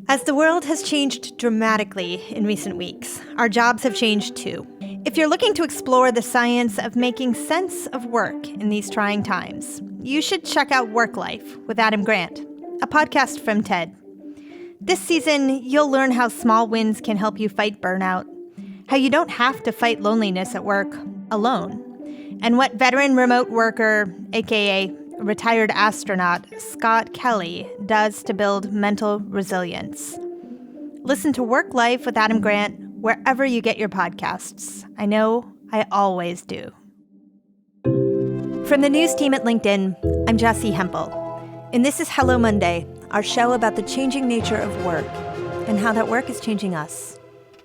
As the world has changed dramatically in recent weeks, our jobs have changed too. If you're looking to explore the science of making sense of work in these trying times, you should check out Work Life with Adam Grant, a podcast from TED. This season, you'll learn how small wins can help you fight burnout, how you don't have to fight loneliness at work alone, and what veteran remote worker, aka retired astronaut Scott Kelly does to build mental resilience. Listen to Work Life with Adam Grant wherever you get your podcasts. I know I always do. From the news team at LinkedIn, I'm Jessie Hempel, and this is Hello Monday, our show about the changing nature of work and how that work is changing us.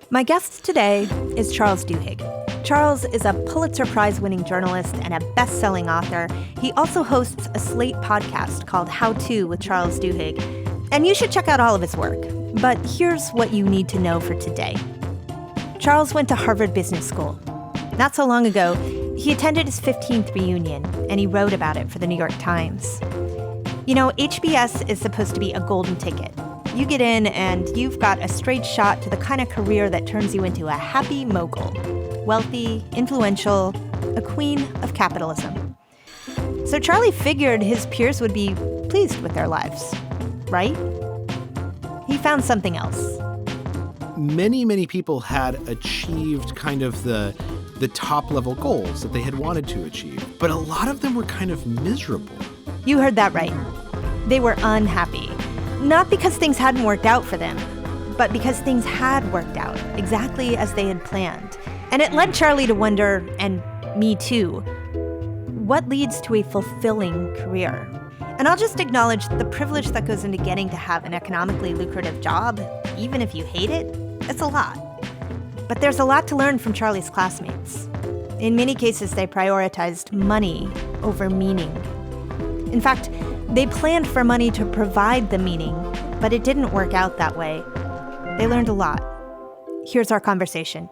My guest today is Charles Duhigg. Charles is a Pulitzer Prize-winning journalist and a best-selling author. He also hosts a Slate podcast called How To with Charles Duhigg. And you should check out all of his work. But here's what you need to know for today. Charles went to Harvard Business School. Not so long ago, he attended his 15th reunion, and he wrote about it for the New York Times. You know, HBS is supposed to be a golden ticket. You get in and you've got a straight shot to the kind of career that turns you into a happy mogul. Wealthy, influential, a queen of capitalism. So Charlie figured his peers would be pleased with their lives, right? He found something else. Many people had achieved kind of the top level goals that they had wanted to achieve, but a lot of them were kind of miserable. You heard that right. They were unhappy. Not because things hadn't worked out for them, but because things had worked out exactly as they had planned. And it led Charlie to wonder, and me too, what leads to a fulfilling career? And I'll just acknowledge the privilege that goes into getting to have an economically lucrative job, even if you hate it, it's a lot. But there's a lot to learn from Charlie's classmates. In many cases, they prioritized money over meaning. In fact, they planned for money to provide the meaning, but it didn't work out that way. They learned a lot. Here's our conversation.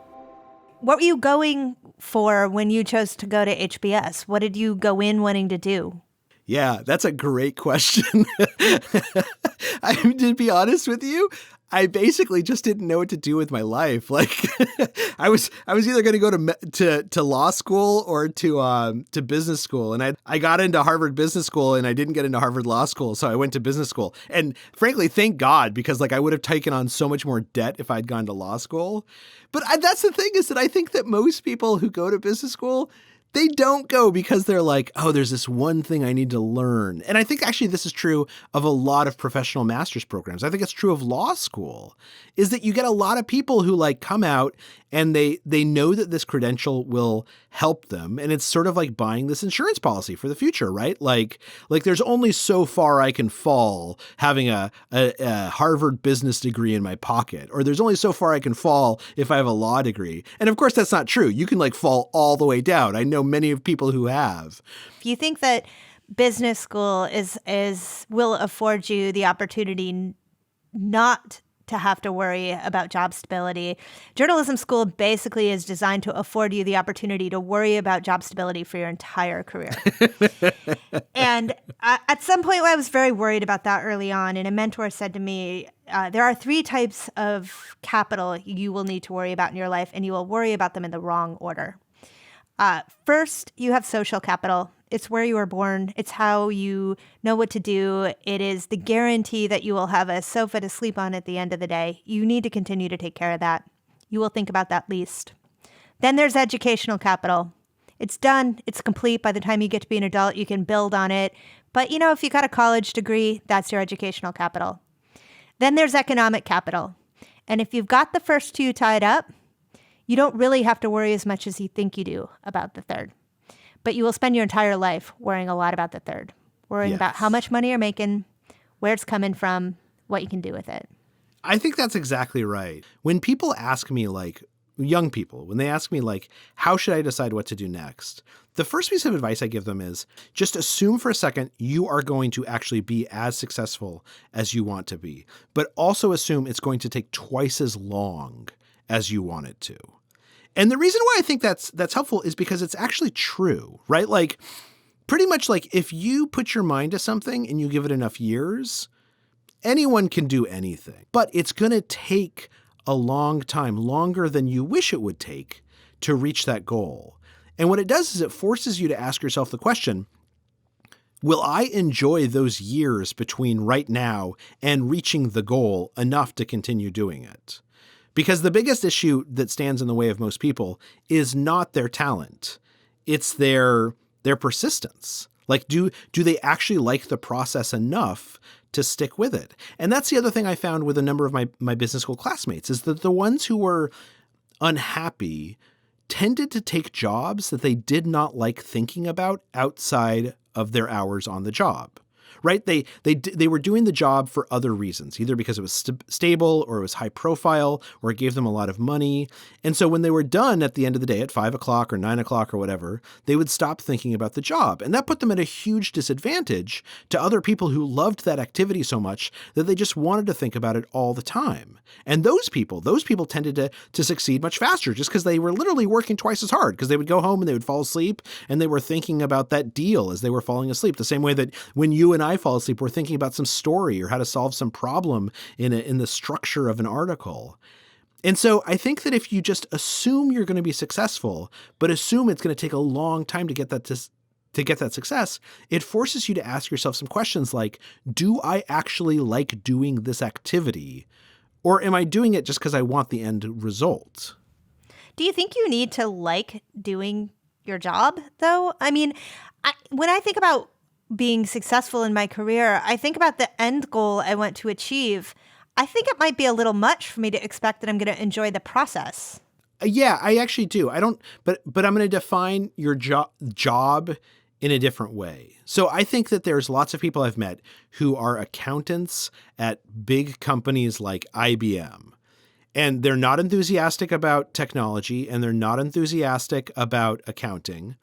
What were you going for when you chose to go to HBS? What did you go in wanting to do? Yeah, that's a great question. To be honest with you, I basically just didn't know what to do with my life. Like, I was either going to go to law school or to business school, and I got into Harvard Business School, and I didn't get into Harvard Law School, so I went to business school. And frankly, thank God, because like I would have taken on so much more debt if I'd gone to law school. But that's the thing, is that I think that most people who go to business school, they don't go because they're like, oh, there's this one thing I need to learn. And I think actually this is true of a lot of professional master's programs. I think it's true of law school, is that you get a lot of people who like come out and they know that this credential will help them. And it's sort of like buying this insurance policy for the future, right? Like there's only so far I can fall having a Harvard business degree in my pocket, or there's only so far I can fall if I have a law degree. And of course, that's not true. You can like fall all the way down. I know many of people who have. If you think that business school will afford you the opportunity not to have to worry about job stability, journalism school basically is designed to afford you the opportunity to worry about job stability for your entire career. And at some point, I was very worried about that early on. And a mentor said to me, there are 3 types of capital you will need to worry about in your life, and you will worry about them in the wrong order. First, you have social capital. It's where you were born. It's how you know what to do. It is the guarantee that you will have a sofa to sleep on at the end of the day. You need to continue to take care of that. You will think about that least. Then there's educational capital. It's done. It's complete. By the time you get to be an adult, you can build on it. But, you know, if you got a college degree, that's your educational capital. Then there's economic capital. And if you've got the first 2 tied up, you don't really have to worry as much as you think you do about the third. But you will spend your entire life worrying a lot about the third, worrying about how much money you're making, where it's coming from, what you can do with it. I think that's exactly right. When people ask me, like, young people, when they ask me, like, how should I decide what to do next? The first piece of advice I give them is just assume for a second you are going to actually be as successful as you want to be, but also assume it's going to take twice as long as you want it to. And the reason why I think that's helpful is because it's actually true, right? Like, pretty much like if you put your mind to something and you give it enough years, anyone can do anything, but it's going to take a long time, longer than you wish it would take to reach that goal. And what it does is it forces you to ask yourself the question, will I enjoy those years between right now and reaching the goal enough to continue doing it? Because the biggest issue that stands in the way of most people is not their talent. It's their persistence. Like, do they actually like the process enough to stick with it? And that's the other thing I found with a number of my business school classmates is that the ones who were unhappy tended to take jobs that they did not like thinking about outside of their hours on the job. Right? They were doing the job for other reasons, either because it was stable or it was high profile or it gave them a lot of money. And so when they were done at the end of the day at 5 o'clock or 9 o'clock or whatever, they would stop thinking about the job. And that put them at a huge disadvantage to other people who loved that activity so much that they just wanted to think about it all the time. And those people tended to succeed much faster just because they were literally working twice as hard, because they would go home and they would fall asleep and they were thinking about that deal as they were falling asleep. The same way that when you and I fall asleep, we're thinking about some story or how to solve some problem in the structure of an article. And so I think that if you just assume you're going to be successful, but assume it's going to take a long time to get that to get that success, it forces you to ask yourself some questions like, do I actually like doing this activity? Or am I doing it just because I want the end result? Do you think you need to like doing your job, though? I mean, when I think about being successful in my career, I think about the end goal I want to achieve. I think it might be a little much for me to expect that I'm going to enjoy the process. Yeah, I actually do. I don't, but I'm going to define your job in a different way. So I think that there's lots of people I've met who are accountants at big companies like IBM. And they're not enthusiastic about technology and they're not enthusiastic about accounting,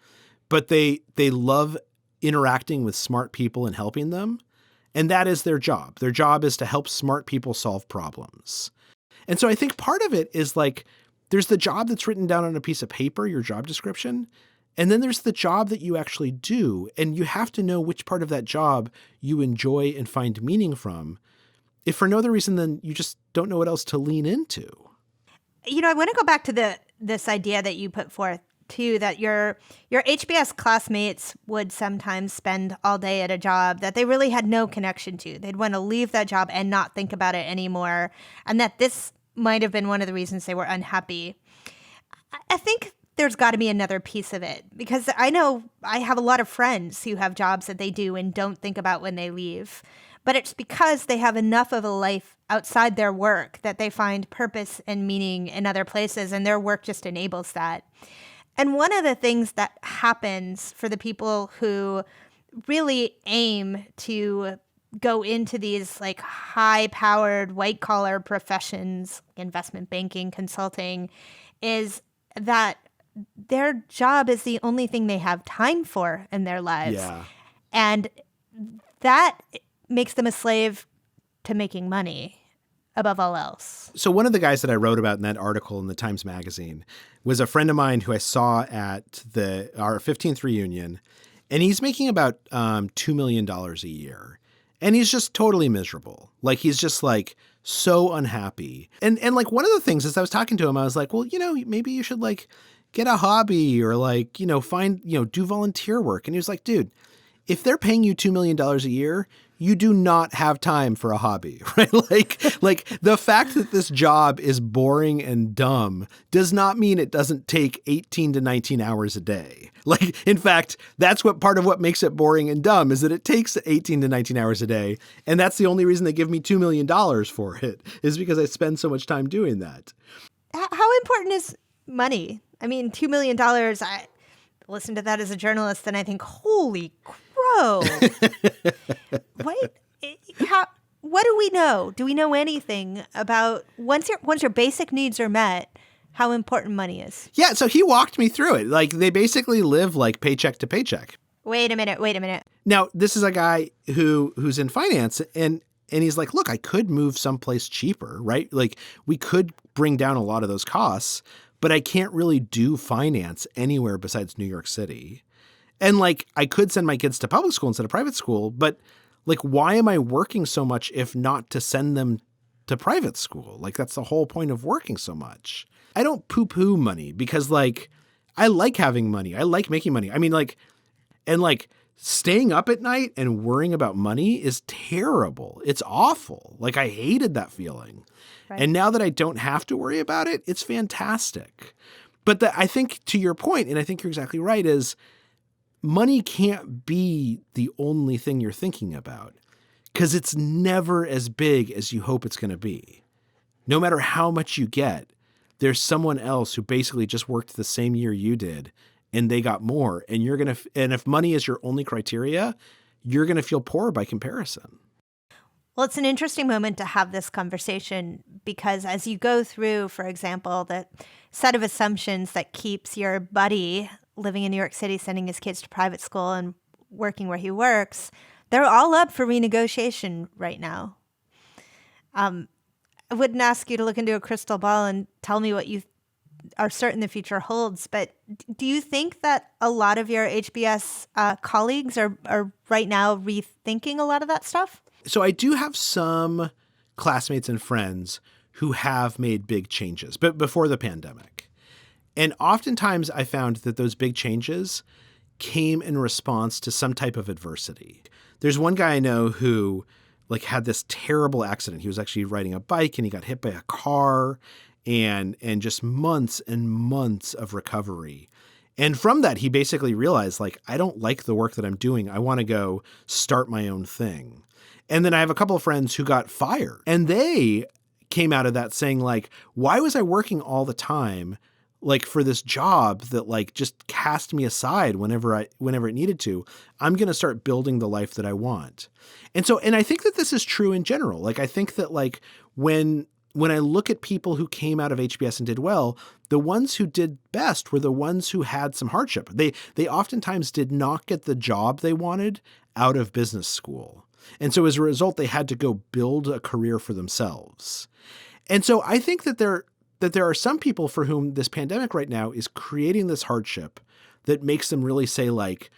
but they love interacting with smart people and helping them. And that is their job. Their job is to help smart people solve problems. And so I think part of it is like, there's the job that's written down on a piece of paper, your job description. And then there's the job that you actually do. And you have to know which part of that job you enjoy and find meaning from. If for no other reason, then you just don't know what else to lean into. You know, I want to go back to this idea that you put forth too, that your HBS classmates would sometimes spend all day at a job that they really had no connection to. They'd want to leave that job and not think about it anymore. And that this might have been one of the reasons they were unhappy. I think there's got to be another piece of it, because I know I have a lot of friends who have jobs that they do and don't think about when they leave. But it's because they have enough of a life outside their work that they find purpose and meaning in other places, and their work just enables that. And one of the things that happens for the people who really aim to go into these like high-powered white-collar professions, investment banking, consulting, is that their job is the only thing they have time for in their lives. Yeah. And that makes them a slave to making money above all else. So one of the guys that I wrote about in that article in the Times Magazine was a friend of mine who I saw at our 15th reunion, and he's making about $2 million a year. And he's just totally miserable. Like, he's just like so unhappy. And like one of the things as I was talking to him, I was like, well, maybe you should like get a hobby or like, find, do volunteer work. And he was like, dude, if they're paying you $2 million a year, you do not have time for a hobby, right? Like the fact that this job is boring and dumb does not mean it doesn't take 18 to 19 hours a day. Like, in fact, that's part of what makes it boring and dumb is that it takes 18 to 19 hours a day. And that's the only reason they give me $2 million for it, is because I spend so much time doing that. How important is money? I mean, $2 million, I listen to that as a journalist and I think, holy crow. What do we know? Do we know anything about once your basic needs are met, how important money is? Yeah, so he walked me through it. Like, they basically live like paycheck to paycheck. Wait a minute. Now, this is a guy who's in finance, and he's like, look, I could move someplace cheaper, right? Like, we could bring down a lot of those costs, but I can't really do finance anywhere besides New York City. And like, I could send my kids to public school instead of private school, but Like, why am I working so much if not to send them to private school? Like, that's the whole point of working so much. I don't poo-poo money because, like, I like having money. I like making money. I mean, like, and like staying up at night and worrying about money is terrible. It's awful. Like, I hated that feeling. Right. And now that I don't have to worry about it, it's fantastic. But I think to your point, and I think you're exactly right, is money can't be the only thing you're thinking about because it's never as big as you hope it's going to be. No matter how much you get, there's someone else who basically just worked the same year you did and they got more. And and if money is your only criteria, you're going to feel poor by comparison. Well, it's an interesting moment to have this conversation because as you go through, for example, the set of assumptions that keeps your buddy living in New York City, sending his kids to private school and working where he works, they're all up for renegotiation right now. I wouldn't ask you to look into a crystal ball and tell me what you are certain the future holds, but do you think that a lot of your HBS colleagues are right now rethinking a lot of that stuff? So I do have some classmates and friends who have made big changes, but before the pandemic. And oftentimes I found that those big changes came in response to some type of adversity. There's one guy I know who like had this terrible accident. He was actually riding a bike and he got hit by a car and just months and months of recovery. And from that, he basically realized, like, I don't like the work that I'm doing. I want to go start my own thing. And then I have a couple of friends who got fired and they came out of that saying, like, why was I working all the time, like, for this job that, like, just cast me aside whenever it needed to? I'm going to start building the life that I want. And I think that this is true in general. Like, I think that, like, when I look at people who came out of HBS and did well, the ones who did best were the ones who had some hardship. They oftentimes did not get the job they wanted out of business school. And so as a result, they had to go build a career for themselves. And so I think that there are some people for whom this pandemic right now is creating this hardship that makes them really say, like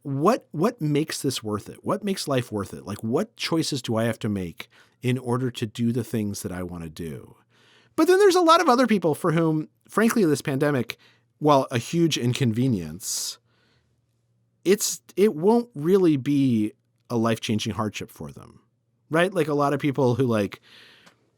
what makes this worth it? What makes life worth it? Like, what choices do I have to make in order to do the things that I want to do? But then there's a lot of other people for whom, frankly, this pandemic, while a huge inconvenience, it won't really be a life-changing hardship for them, right? Like a lot of people who, like,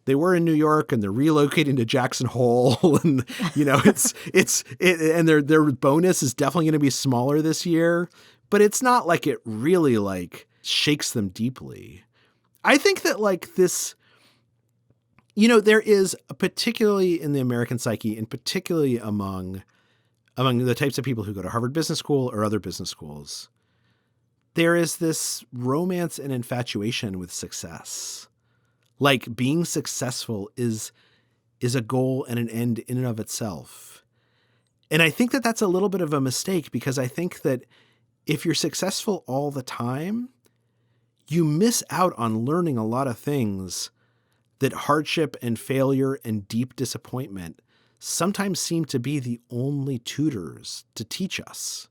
they were in New York and they're relocating to Jackson Hole and, you know, and their bonus is definitely going to be smaller this year, but it's not like it really, like, shakes them deeply. I think that, like, this, you know, there is particularly in the American psyche and particularly among the types of people who go to Harvard Business School or other business schools, there is this romance and infatuation with success. Like, being successful is a goal and an end in and of itself. And I think that that's a little bit of a mistake because I think that if you're successful all the time, you miss out on learning a lot of things that hardship and failure and deep disappointment sometimes seem to be the only tutors to teach us.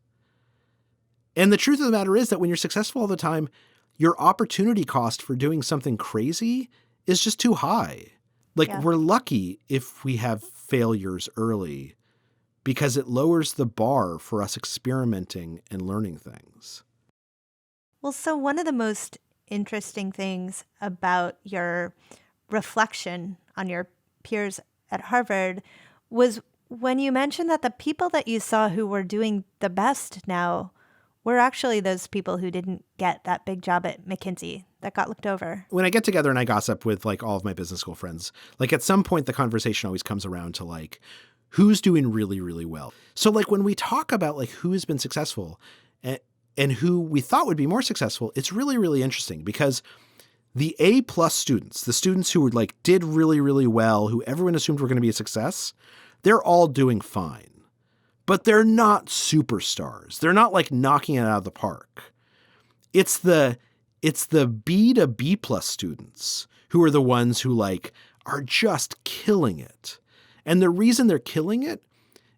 And the truth of the matter is that when you're successful all the time, your opportunity cost for doing something crazy is just too high. Like, we're lucky if we have failures early because it lowers the bar for us experimenting and learning things. Well, so one of the most interesting things about your reflection on your peers at Harvard was when you mentioned that the people that you saw who were doing the best now were actually those people who didn't get that big job at McKinsey that got looked over. When I get together and I gossip with, like, all of my business school friends, like, at some point the conversation always comes around to, like, who's doing really, really well. So, like, when we talk about, like, who has been successful and who we thought would be more successful, it's really, really interesting because the A+ students, the students who were, like, did really, really well, who everyone assumed were going to be a success, they're all doing fine. But they're not superstars. They're not, like, knocking it out of the park. It's the B to B+ students who are the ones who, like, are just killing it. And the reason they're killing it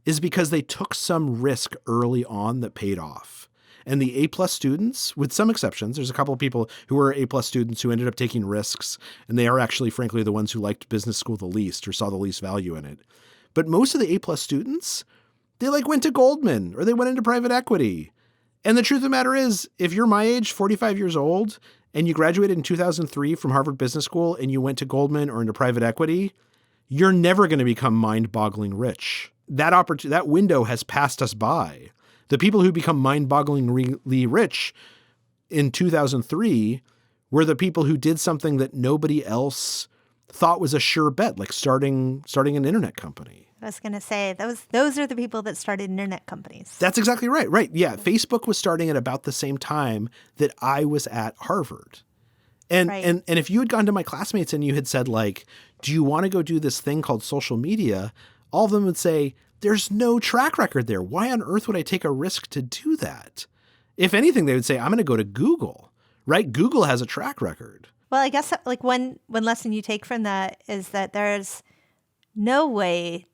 is because they took some risk early on that paid off. And the A+ students, with some exceptions, there's a couple of people who were A+ students who ended up taking risks, and they are actually, frankly, the ones who liked business school the least or saw the least value in it. But most of the A+ students, they like went to Goldman or they went into private equity. And the truth of the matter is, if you're my age, 45 years old, and you graduated in 2003 from Harvard Business School and you went to Goldman or into private equity, you're never going to become mind-boggling rich. That window has passed us by. The people who become mind-bogglingly rich in 2003 were the people who did something that nobody else thought was a sure bet, like starting an internet company. I was going to say, those are the people that started internet companies. That's exactly right. Right. Yeah. Facebook was starting at about the same time that I was at Harvard. And, Right. and if you had gone to my classmates and you had said, like, do you want to go do this thing called social media? All of them would say, there's no track record there. Why on earth would I take a risk to do that? If anything, they would say, I'm going to go to Google, right? Google has a track record. Well, I guess like one lesson you take from that is that there's no way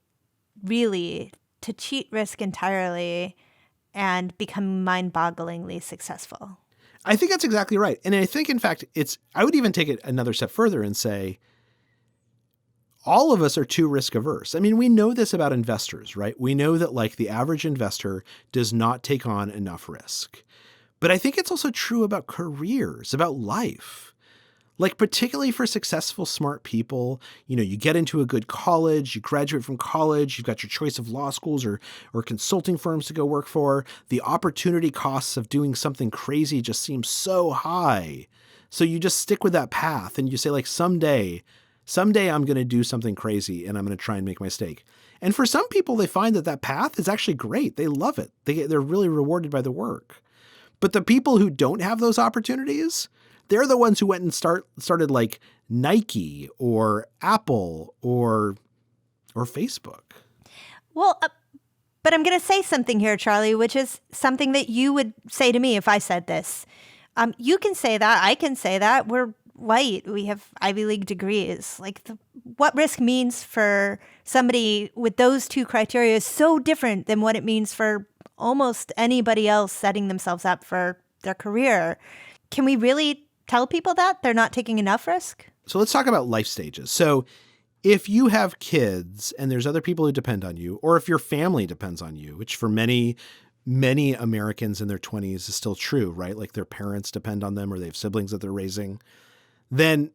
really to cheat risk entirely and become mind-bogglingly successful. I think that's exactly right. And I think, in fact, I would even take it another step further and say, all of us are too risk averse. I mean, we know this about investors, right? We know that like the average investor does not take on enough risk. But I think it's also true about careers, about life. Like particularly for successful, smart people, you get into a good college, you graduate from college, you've got your choice of law schools or consulting firms to go work for. The opportunity costs of doing something crazy just seem so high. So you just stick with that path and you say like, someday I'm going to do something crazy and I'm going to try and make my stake. And for some people, they find that path is actually great. They love it. They're really rewarded by the work. But the people who don't have those opportunities, they're the ones who went and started like Nike or Apple or Facebook. Well, but I'm going to say something here, Charlie, which is something that you would say to me if I said this. You can say that. I can say that. We're white. We have Ivy League degrees. Like what risk means for somebody with those two criteria is so different than what it means for almost anybody else setting themselves up for their career. Can we really tell people that they're not taking enough risk? So let's talk about life stages. So if you have kids and there's other people who depend on you, or if your family depends on you, which for many Americans in their 20s is still true, right? Like their parents depend on them or they have siblings that they're raising, then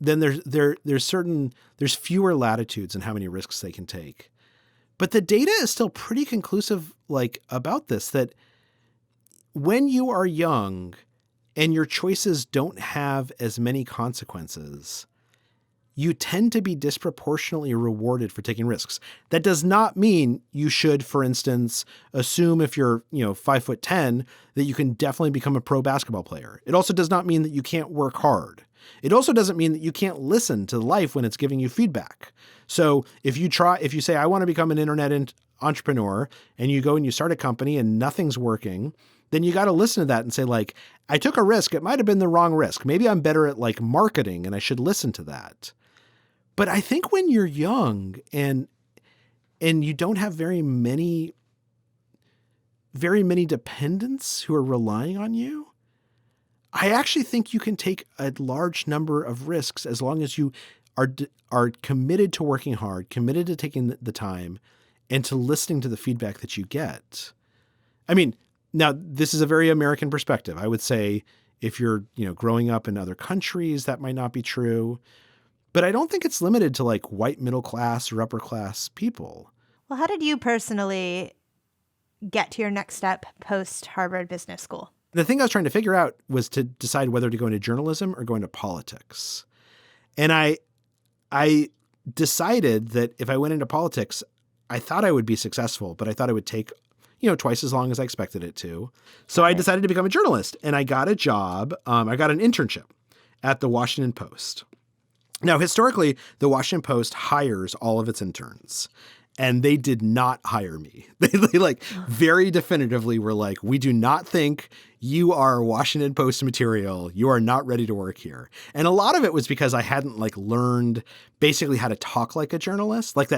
there's fewer latitudes in how many risks they can take. But the data is still pretty conclusive, like about this, that when you are young and your choices don't have as many consequences, you tend to be disproportionately rewarded for taking risks. That does not mean you should, for instance, assume if you're, 5'10", that you can definitely become a pro basketball player. It also does not mean that you can't work hard. It also doesn't mean that you can't listen to life when it's giving you feedback. So if you say, I want to become an internet entrepreneur, and you go and you start a company and nothing's working, then you got to listen to that and say, like, I took a risk. It might have been the wrong risk. Maybe I'm better at like marketing and I should listen to that. But I think when you're young and you don't have very many dependents who are relying on you, I actually think you can take a large number of risks as long as you are committed to working hard, committed to taking the time, and to listening to the feedback that you get. I mean, now this is a very American perspective. I would say if you're, growing up in other countries, that might not be true. But I don't think it's limited to like white middle class or upper class people. Well, how did you personally get to your next step post Harvard Business School? The thing I was trying to figure out was to decide whether to go into journalism or go into politics. And I decided that if I went into politics, I thought I would be successful, but I thought it would take, twice as long as I expected it to. So I decided to become a journalist, and I got a job. I got an internship at the Washington Post. Now, historically, the Washington Post hires all of its interns. and they did not hire me. They like very definitively were like, we do not think you are Washington Post material. You are not ready to work here. And a lot of it was because I hadn't like learned basically how to talk like a journalist, like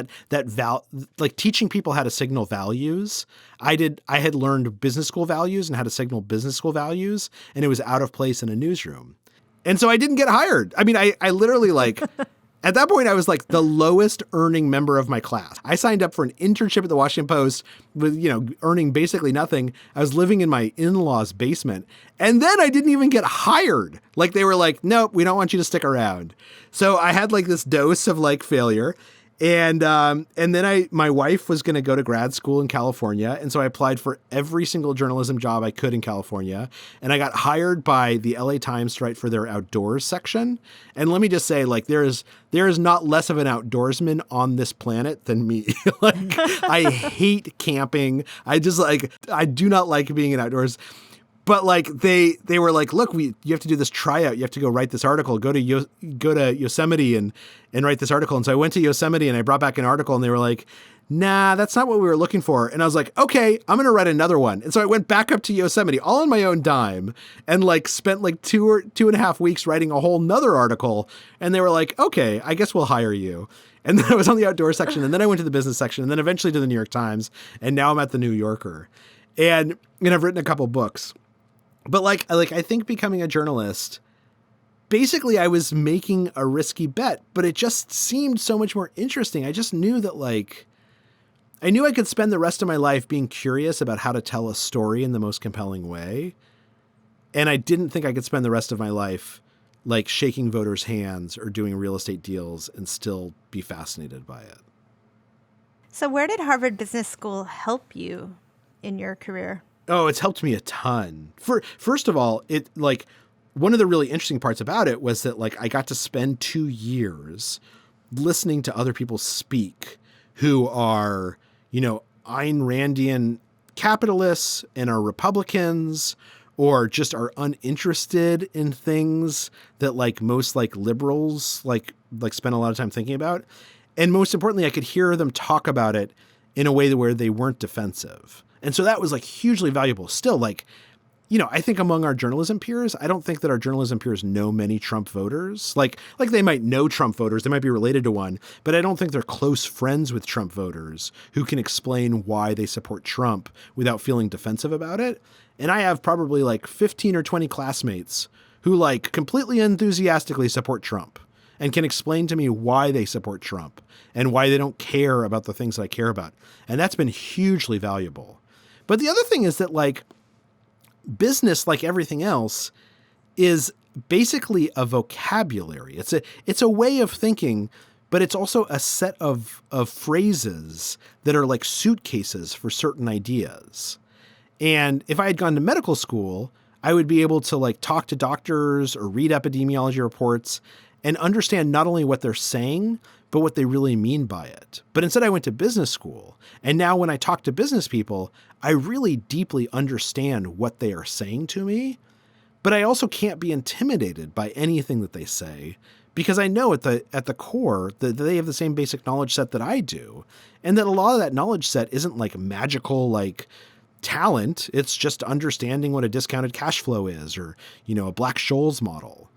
like teaching people how to signal values. I had learned business school values and how to signal business school values, and it was out of place in a newsroom. And so I didn't get hired. I mean, I literally like at that point, I was like the lowest earning member of my class. I signed up for an internship at the Washington Post with, earning basically nothing. I was living in my in-laws' basement. And then I didn't even get hired. Like they were like, nope, we don't want you to stick around. So I had like this dose of like failure. And then my wife was going to go to grad school in California. And so I applied for every single journalism job I could in California. And I got hired by the LA Times to write for their outdoors section. And let me just say, like, there is not less of an outdoorsman on this planet than me. Like, I hate camping. I do not like being in outdoors. But like they were like, look, you have to do this tryout. You have to go write this article. Go to Yosemite and write this article. And so I went to Yosemite and I brought back an article, and they were like, nah, that's not what we were looking for. And I was like, okay, I'm going to write another one. And so I went back up to Yosemite all on my own dime and like spent like 2.5 weeks writing a whole nother article. And they were like, okay, I guess we'll hire you. And then I was on the outdoor section, and then I went to the business section, and then eventually to the New York Times. And now I'm at the New Yorker. And I've written a couple books. But like I think becoming a journalist, basically I was making a risky bet, but it just seemed so much more interesting. I just knew that I knew I could spend the rest of my life being curious about how to tell a story in the most compelling way. And I didn't think I could spend the rest of my life like shaking voters' hands or doing real estate deals and still be fascinated by it. So where did Harvard Business School help you in your career? Oh, it's helped me a ton. First of all, it like one of the really interesting parts about it was that like I got to spend 2 years listening to other people speak who are, Ayn Randian capitalists and are Republicans or just are uninterested in things that like most like liberals like spend a lot of time thinking about. And most importantly, I could hear them talk about it in a way where they weren't defensive. And so that was like hugely valuable. Still, like, I think among our journalism peers, I don't think that our journalism peers know many Trump voters. Like they might know Trump voters, they might be related to one, but I don't think they're close friends with Trump voters who can explain why they support Trump without feeling defensive about it. And I have probably like 15 or 20 classmates who like completely enthusiastically support Trump and can explain to me why they support Trump and why they don't care about the things that I care about. And that's been hugely valuable. But the other thing is that like business, like everything else, is basically a vocabulary. It's a way of thinking, but it's also a set of phrases that are like suitcases for certain ideas. And if I had gone to medical school, I would be able to like talk to doctors or read epidemiology reports and understand not only what they're saying, but what they really mean by it. But instead I went to business school. And now when I talk to business people, I really deeply understand what they are saying to me. But I also can't be intimidated by anything that they say because I know at the core that they have the same basic knowledge set that I do. And that a lot of that knowledge set isn't like magical, like talent. It's just understanding what a discounted cash flow is or, a Black-Scholes model.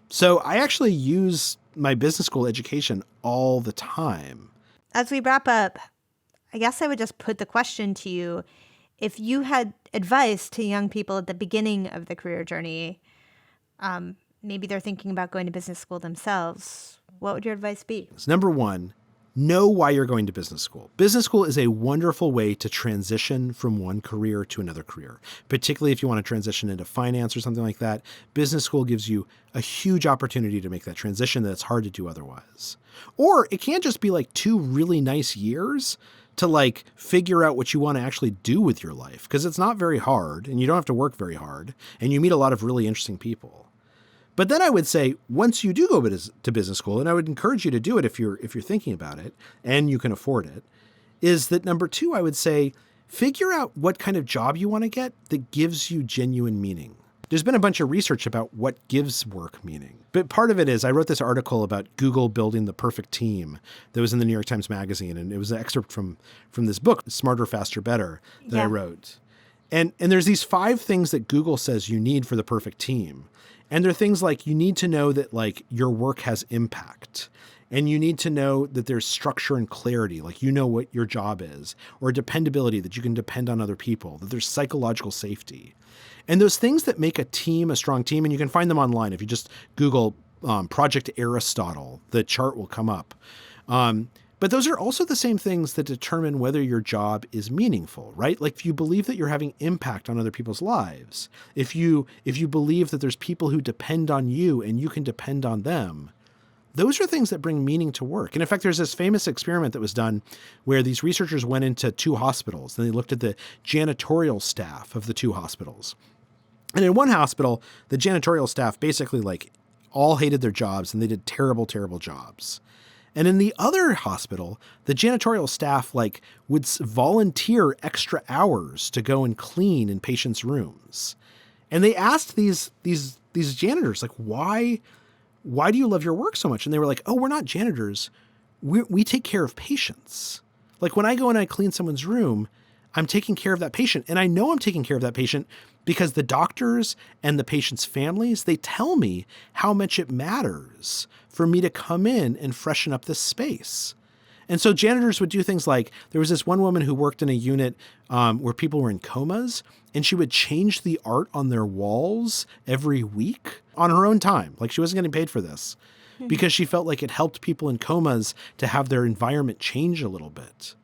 So I actually use my business school education all the time. As we wrap up, I guess I would just put the question to you. If you had advice to young people at the beginning of the career journey, maybe they're thinking about going to business school themselves, what would your advice be? So number one, know why you're going to business school. Business school is a wonderful way to transition from one career to another career, particularly if you want to transition into finance or something like that. Business school gives you a huge opportunity to make that transition that's hard to do otherwise. Or it can just be like 2 really nice years to like figure out what you want to actually do with your life, because it's not very hard and you don't have to work very hard and you meet a lot of really interesting people. But then I would say, once you do go to business school, and I would encourage you to do it if you're thinking about it and you can afford it, is that number 2, I would say, figure out what kind of job you want to get that gives you genuine meaning. there's been a bunch of research about what gives work meaning. But part of it is I wrote this article about Google building the perfect team that was in the New York Times Magazine. And it was an excerpt from this book, Smarter, Faster, Better, that I wrote. And there's these 5 things that Google says you need for the perfect team. And they're things like you need to know that like your work has impact. And you need to know that there's structure and clarity, like you know what your job is, or dependability, that you can depend on other people, that there's psychological safety. And those things that make a team a strong team, and you can find them online. If you just Google Project Aristotle, the chart will come up. But those are also the same things that determine whether your job is meaningful, right? Like if you believe that you're having impact on other people's lives, if you believe that there's people who depend on you and you can depend on them, those are things that bring meaning to work. And in fact, there's this famous experiment that was done where these researchers went into 2 hospitals and they looked at the janitorial staff of the 2 hospitals. And in one hospital, the janitorial staff basically like all hated their jobs and they did terrible, terrible jobs. And in the other hospital, the janitorial staff like would volunteer extra hours to go and clean in patients' rooms. And they asked these janitors, like, why do you love your work so much? And they were like, oh, we're not janitors. We take care of patients. Like when I go and I clean someone's room, I'm taking care of that patient. And I know I'm taking care of that patient because the doctors and the patient's families, they tell me how much it matters for me to come in and freshen up this space. And so janitors would do things like, there was this one woman who worked in a unit where people were in comas, and she would change the art on their walls every week on her own time. Like she wasn't getting paid for this because she felt like it helped people in comas to have their environment change a little bit.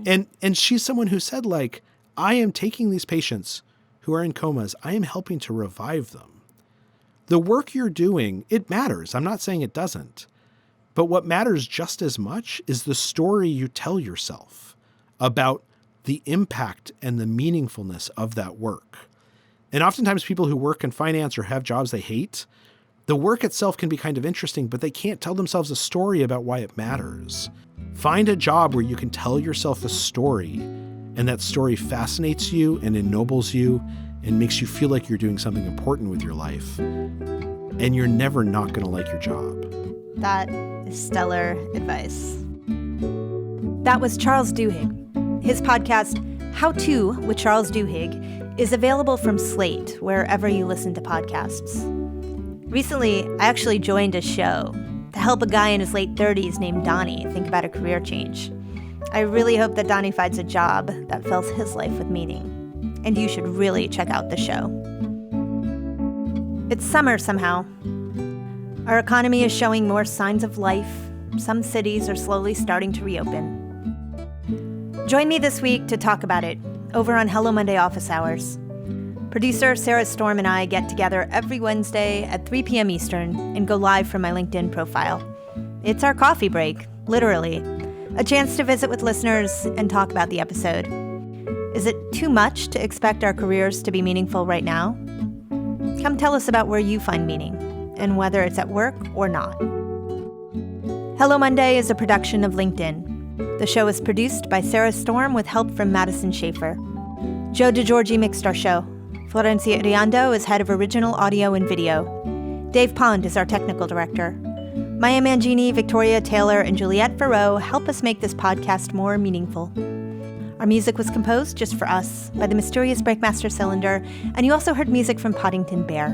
And she's someone who said like, I am taking these patients who are in comas, I am helping to revive them. The work you're doing, it matters. I'm not saying it doesn't. But what matters just as much is the story you tell yourself about the impact and the meaningfulness of that work. And oftentimes people who work in finance or have jobs they hate, the work itself can be kind of interesting, but they can't tell themselves a story about why it matters. Find a job where you can tell yourself a story, and that story fascinates you and ennobles you and makes you feel like you're doing something important with your life. And you're never not going to like your job. That is stellar advice. That was Charles Duhigg. His podcast, How To with Charles Duhigg, is available from Slate, wherever you listen to podcasts. Recently, I actually joined a show to help a guy in his late 30s named Donnie think about a career change. I really hope that Donnie finds a job that fills his life with meaning. And you should really check out the show. It's summer somehow. Our economy is showing more signs of life. Some cities are slowly starting to reopen. Join me this week to talk about it over on Hello Monday Office Hours. Producer Sarah Storm and I get together every Wednesday at 3 p.m. Eastern and go live from my LinkedIn profile. It's our coffee break, literally. A chance to visit with listeners and talk about the episode. Is it too much to expect our careers to be meaningful right now? Come tell us about where you find meaning and whether it's at work or not. Hello Monday is a production of LinkedIn. The show is produced by Sarah Storm with help from Madison Schaefer. Joe DeGiorgi mixed our show. Florencia Iriando is head of original audio and video. Dave Pond is our technical director. Maya Mangini, Victoria Taylor, and Juliette Farreau help us make this podcast more meaningful. Our music was composed just for us by the mysterious Breakmaster Cylinder, and you also heard music from Poddington Bear.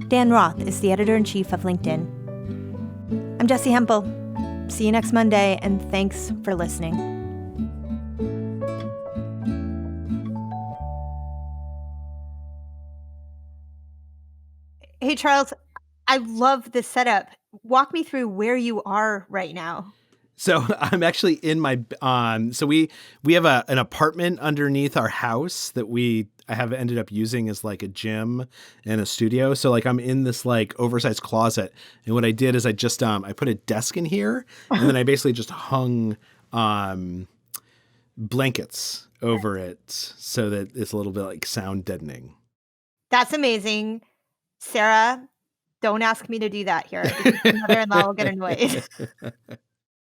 Dan Roth is the editor-in-chief of LinkedIn. I'm Jessie Hempel. See you next Monday, and thanks for listening. Hey, Charles, I love this setup. Walk me through where you are right now. So I'm actually in my, so we have an apartment underneath our house that I have ended up using as like a gym and a studio. So like I'm in this like oversized closet. And what I did is I just, I put a desk in here and then I basically just hung blankets over it so that it's a little bit like sound deadening. That's amazing. Sarah, don't ask me to do that here because my mother-in-law will get annoyed.